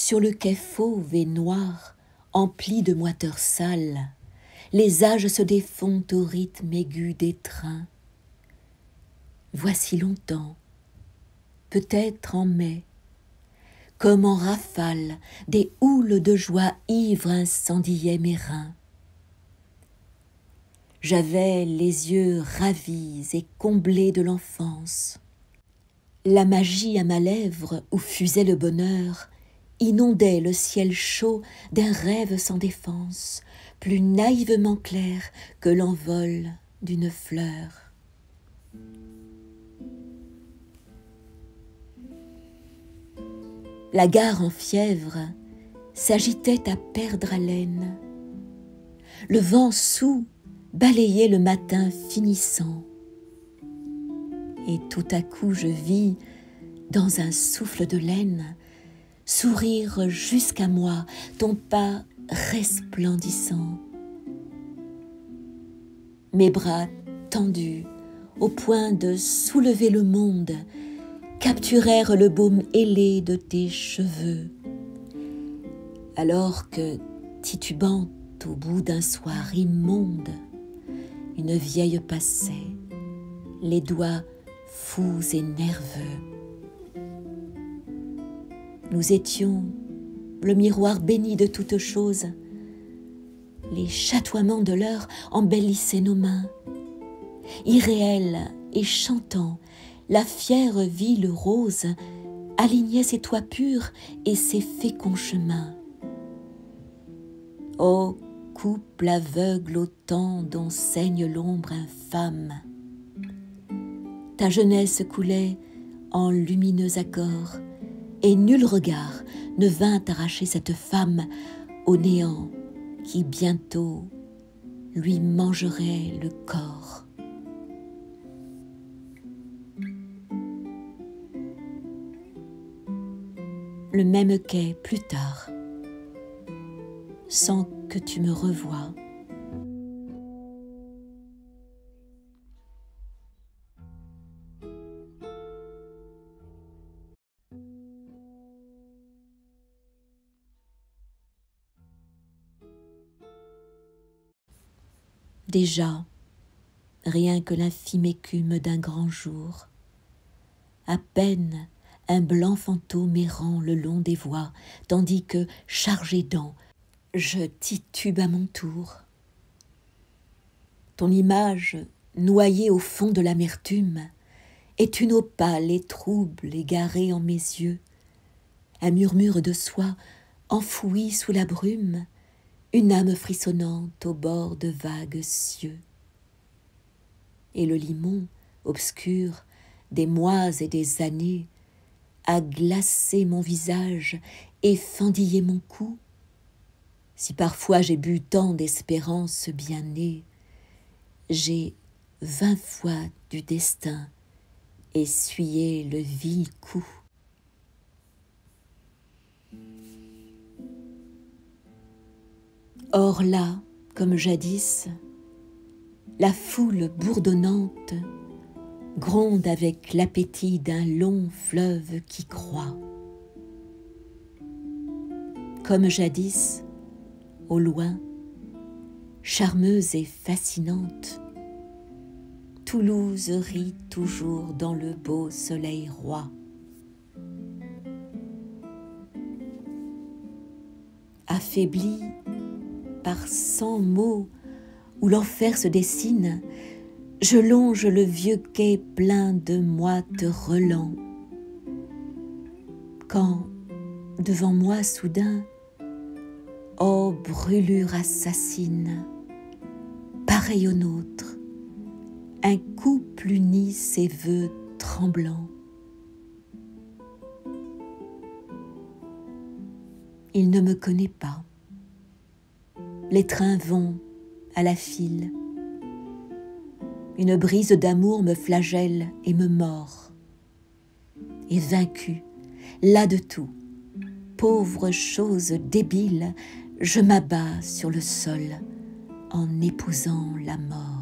Sur le quai fauve et noir, empli de moiteurs sales, les âges se défont au rythme aigu des trains. Voici longtemps, peut-être en mai, comme en rafale, des houles de joie ivres incendiaient mes reins. J'avais les yeux ravis et comblés de l'enfance. La magie à ma lèvre, où fusait le bonheur, inondait le ciel chaud d'un rêve sans défense, plus naïvement clair que l'envol d'une fleur. La gare en fièvre s'agitait à perdre haleine. Le vent soûl balayait le matin finissant. Et tout à coup je vis, dans un souffle de laine, sourire jusqu'à moi ton pas resplendissant. Mes bras tendus, au point de soulever le monde, capturèrent le baume ailé de tes cheveux. Alors que, titubante au bout d'un soir immonde, une vieille passait, les doigts fous et nerveux. Nous étions le miroir béni de toutes choses. Les chatoiements de l'heure embellissaient nos mains. Irréelle et chantant, la fière ville rose alignait ses toits purs et ses féconds chemins. Ô couple aveugle au temps dont saigne l'ombre infâme, ta jeunesse coulait en lumineux accords, et nul regard ne vint arracher cette femme au néant qui bientôt lui mangerait le corps. Le même quai plus tard, sans que tu me revoies. Déjà, rien que l'infime écume d'un grand jour, à peine un blanc fantôme errant le long des voies, tandis que, chargé d'ans, je titube à mon tour. Ton image, noyée au fond de l'amertume, est une eau pâle et trouble égarée en mes yeux, un murmure de soie enfoui sous la brume, une âme frissonnante au bord de vagues cieux. Et le limon, obscur, des mois et des années, a glacé mon visage et fendillé mon cou. Si parfois j'ai bu tant d'espérances bien nées, j'ai 20 fois du destin essuyé le vil coup. Or là, comme jadis, la foule bourdonnante gronde avec l'appétit d'un long fleuve qui croît. Comme jadis, au loin, charmeuse et fascinante, Toulouse rit toujours dans le beau soleil roi. Affaiblie par 100 mots où l'enfer se dessine, je longe le vieux quai plein de moites relents. Quand, devant moi soudain, ô brûlure assassine, pareil au nôtre, un couple unit ses vœux tremblants. Il ne me connaît pas. Les trains vont à la file. Une brise d'amour me flagelle et me mord. Et vaincue, las de tout, pauvre chose débile, je m'abats sur le sol en épousant la mort.